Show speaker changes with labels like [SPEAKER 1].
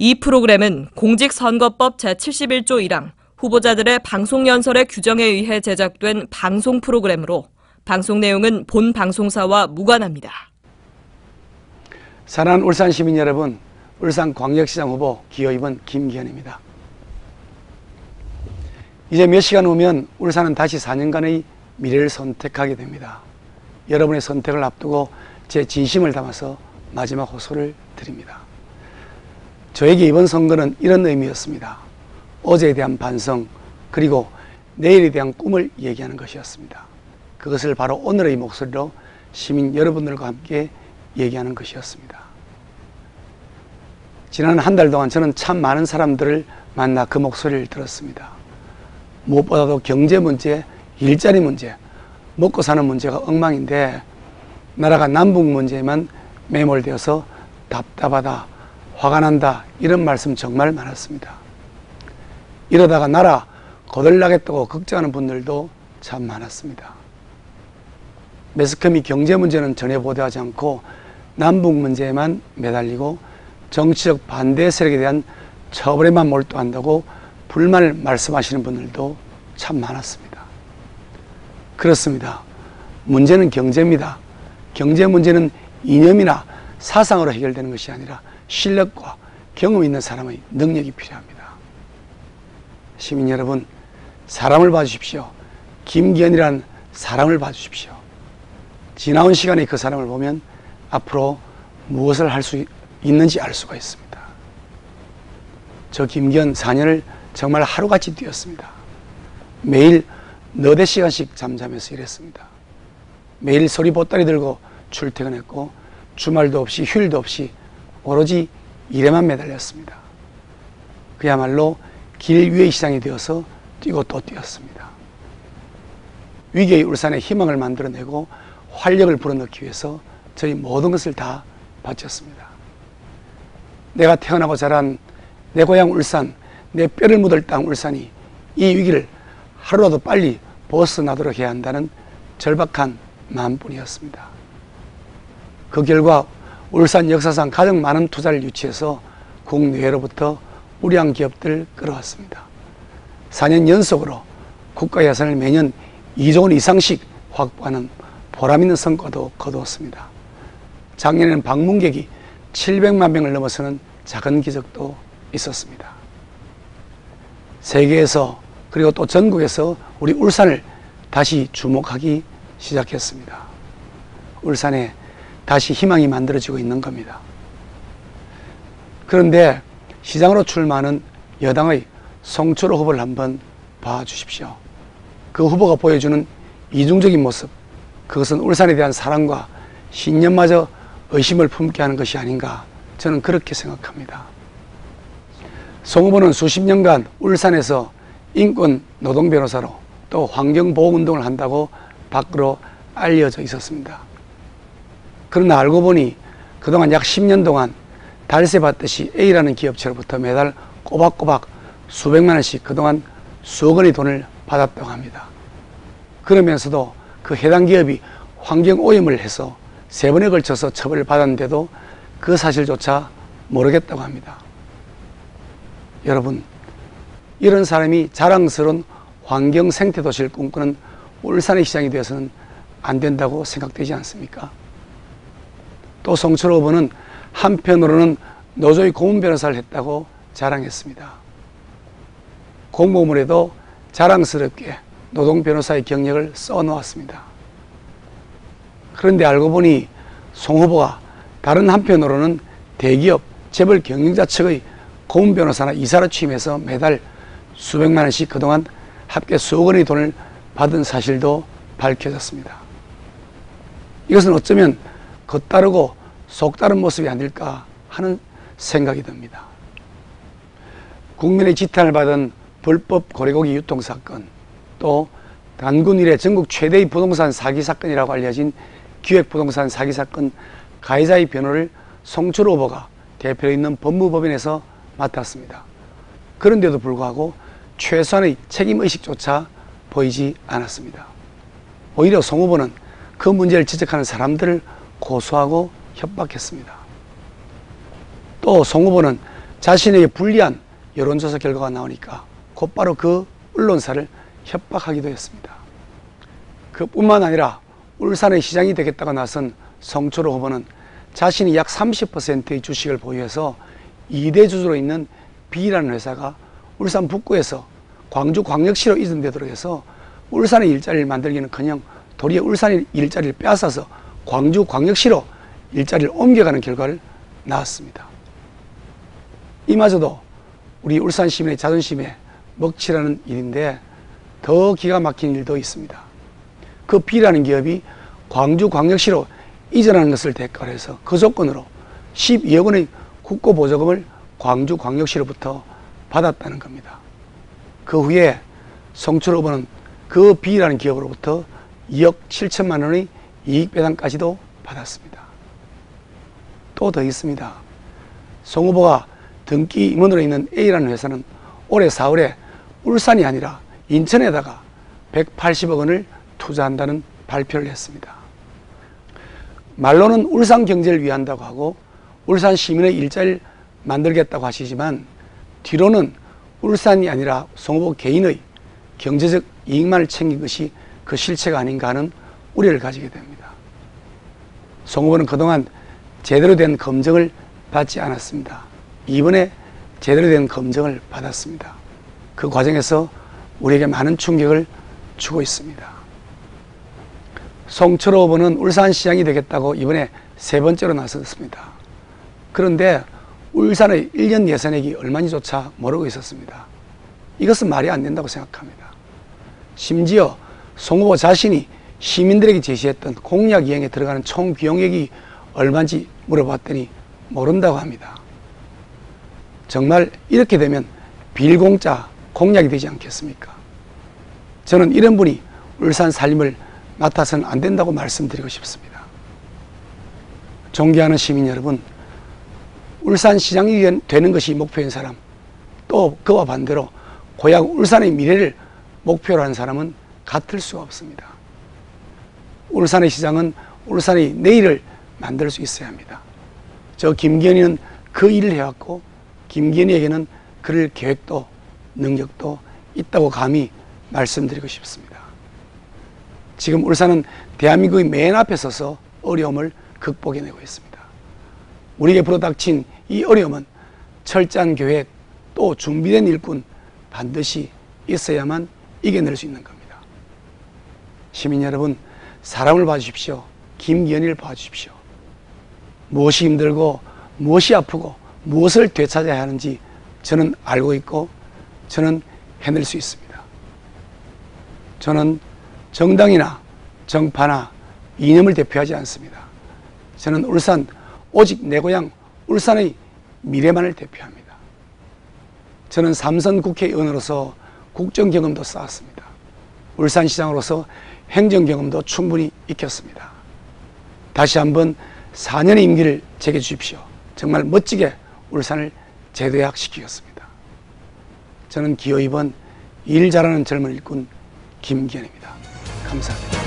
[SPEAKER 1] 이 프로그램은 공직선거법 제71조 1항 후보자들의 방송연설의 규정에 의해 제작된 방송 프로그램으로 방송 내용은 본 방송사와 무관합니다.
[SPEAKER 2] 사랑하는 울산 시민 여러분, 울산광역시장 후보 기호 2번 김기현입니다. 이제 몇 시간 후면 울산은 다시 4년간의 미래를 선택하게 됩니다. 여러분의 선택을 앞두고 제 진심을 담아서 마지막 호소를 드립니다. 저에게 이번 선거는 이런 의미였습니다. 어제에 대한 반성, 그리고 내일에 대한 꿈을 얘기하는 것이었습니다. 그것을 바로 오늘의 목소리로 시민 여러분들과 함께 얘기하는 것이었습니다. 지난 한 달 동안 저는 참 많은 사람들을 만나 그 목소리를 들었습니다. 무엇보다도 경제 문제, 일자리 문제, 먹고 사는 문제가 엉망인데 나라가 남북 문제에만 매몰되어서 답답하다, 화가 난다, 이런 말씀 정말 많았습니다. 이러다가 나라 거덜나겠다고 걱정하는 분들도 참 많았습니다. 매스컴이 경제 문제는 전혀 보도하지 않고 남북 문제에만 매달리고 정치적 반대 세력에 대한 처벌에만 몰두한다고 불만을 말씀하시는 분들도 참 많았습니다. 그렇습니다. 문제는 경제입니다. 경제 문제는 이념이나 사상으로 해결되는 것이 아니라 실력과 경험 있는 사람의 능력이 필요합니다. 시민 여러분, 사람을 봐주십시오. 김기현이라는 사람을 봐주십시오. 지나온 시간에 그 사람을 보면 앞으로 무엇을 할 수 있는지 알 수가 있습니다. 저 김기현 4년을 정말 하루같이 뛰었습니다. 매일 너댓 시간씩 잠자면서 일했습니다. 매일 소리 보따리 들고 출퇴근했고 주말도 없이 휴일도 없이 오로지 일에만 매달렸습니다. 그야말로 길 위의 시장이 되어서 뛰고 또 뛰었습니다. 위기의 울산에 희망을 만들어내고 활력을 불어넣기 위해서 저희 모든 것을 다 바쳤습니다. 내가 태어나고 자란 내 고향 울산, 내 뼈를 묻을 땅 울산이 이 위기를 하루라도 빨리 벗어나도록 해야 한다는 절박한 마음뿐이었습니다. 그 결과 울산 역사상 가장 많은 투자를 유치해서 국내외로부터 우량 기업들을 끌어왔습니다. 4년 연속으로 국가 예산을 매년 2조 원 이상씩 확보하는 보람있는 성과도 거두었습니다. 작년에는 방문객이 700만 명을 넘어서는 작은 기적도 있었습니다. 세계에서 그리고 또 전국에서 우리 울산을 다시 주목하기 시작했습니다. 울산에 다시 희망이 만들어지고 있는 겁니다. 그런데 시장으로 출마하는 여당의 송철호 후보를 한번 봐주십시오. 그 후보가 보여주는 이중적인 모습, 그것은 울산에 대한 사랑과 신념마저 의심을 품게 하는 것이 아닌가, 저는 그렇게 생각합니다. 송 후보는 수십 년간 울산에서 인권 노동 변호사로 또 환경보호운동을 한다고 밖으로 알려져 있었습니다. 그러나 알고 보니 그동안 약 10년 동안 달세 받듯이 A라는 기업체로부터 매달 꼬박꼬박 수백만 원씩 그동안 수억 원의 돈을 받았다고 합니다. 그러면서도 그 해당 기업이 환경오염을 해서 3번에 걸쳐서 처벌을 받았는데도 그 사실조차 모르겠다고 합니다. 여러분, 이런 사람이 자랑스러운 환경 생태도시를 꿈꾸는 울산의 시장이 되어서는 안 된다고 생각되지 않습니까? 또 송철호 후보는 한편으로는 노조의 고문 변호사를 했다고 자랑했습니다. 공보물에도 자랑스럽게 노동 변호사의 경력을 써놓았습니다. 그런데 알고 보니 송 후보가 다른 한편으로는 대기업, 재벌 경영자 측의 고문 변호사나 이사로 취임해서 매달 수백만 원씩 그동안 합계 수억 원의 돈을 받은 사실도 밝혀졌습니다. 이것은 어쩌면 겉다르고 속다른 모습이 아닐까 하는 생각이 듭니다. 국민의 지탄을 받은 불법 고래고기 유통사건, 또 단군 이래 전국 최대의 부동산 사기 사건이라고 알려진 기획부동산 사기 사건 가해자의 변호를 송철호 후보가 대표로 있는 법무법인에서 맡았습니다. 그런데도 불구하고 최소한의 책임의식조차 보이지 않았습니다. 오히려 송 후보는 그 문제를 지적하는 사람들을 고소하고 협박했습니다. 또 송 후보는 자신에게 불리한 여론조사 결과가 나오니까 곧바로 그 언론사를 협박하기도 했습니다. 그뿐만 아니라 울산의 시장이 되겠다고 나선 성철호 후보는 자신이 약 30%의 주식을 보유해서 2대 주주로 있는 B라는 회사가 울산 북구에서 광주광역시로 이전되도록 해서 울산의 일자리를 만들기는커녕 도리어 울산의 일자리를 빼앗아서 광주광역시로 일자리를 옮겨가는 결과를 낳았습니다. 이마저도 우리 울산 시민의 자존심에 먹칠하는 일인데 더 기가 막힌 일도 있습니다. 그 B라는 기업이 광주광역시로 이전하는 것을 대가로 해서 그 조건으로 12억 원의 국고보조금을 광주광역시로부터 받았다는 겁니다. 그 후에 성철 후보는 그 B라는 기업으로부터 2억 7천만 원의 이익배당까지도 받았습니다. 또 더 있습니다. 송 후보가 등기 임원으로 있는 A라는 회사는 올해 4월에 울산이 아니라 인천에다가 180억 원을 투자한다는 발표를 했습니다. 말로는 울산 경제를 위한다고 하고 울산 시민의 일자리를 만들겠다고 하시지만 뒤로는 울산이 아니라 송 후보 개인의 경제적 이익만을 챙긴 것이 그 실체가 아닌가 하는 우려를 가지게 됩니다. 송 후보는 그동안 제대로 된 검증을 받지 않았습니다. 이번에 제대로 된 검증을 받았습니다. 그 과정에서 우리에게 많은 충격을 주고 있습니다. 성철호 후보는 울산시장이 되겠다고 이번에 3번째로 나섰습니다. 그런데 울산의 1년 예산액이 얼마인지조차 모르고 있었습니다. 이것은 말이 안 된다고 생각합니다. 심지어 송 후보 자신이 시민들에게 제시했던 공약 이행에 들어가는 총 비용액이 얼마인지 물어봤더니 모른다고 합니다. 정말 이렇게 되면 빌공짜 공약이 되지 않겠습니까? 저는 이런 분이 울산 살림을 맡아서는 안 된다고 말씀드리고 싶습니다. 존경하는 시민 여러분, 울산시장이 되는 것이 목표인 사람, 또 그와 반대로 고향 울산의 미래를 목표로 하는 사람은 같을 수가 없습니다. 울산의 시장은 울산의 내일을 만들 수 있어야 합니다. 저 김기현이는 그 일을 해왔고 김기현이에게는 그럴 계획도 능력도 있다고 감히 말씀드리고 싶습니다. 지금 울산은 대한민국의 맨 앞에 서서 어려움을 극복해내고 있습니다. 우리에게 불어닥친 이 어려움은 철저한 계획 또 준비된 일꾼 반드시 있어야만 이겨낼 수 있는 겁니다. 시민 여러분, 사람을 봐주십시오. 김기현이를 봐주십시오. 무엇이 힘들고 무엇이 아프고 무엇을 되찾아야 하는지 저는 알고 있고 저는 해낼 수 있습니다. 저는 정당이나 정파나 이념을 대표하지 않습니다. 저는 울산, 오직 내 고향 울산의 미래만을 대표합니다. 저는 3선 국회의원으로서 국정 경험도 쌓았습니다. 울산시장으로서 행정 경험도 충분히 익혔습니다. 다시 한번 4년의 임기를 제게 주십시오. 정말 멋지게 울산을 재도약시키겠습니다. 저는 기호 2번 일 잘하는 젊은 일꾼 김기현입니다. 감사합니다.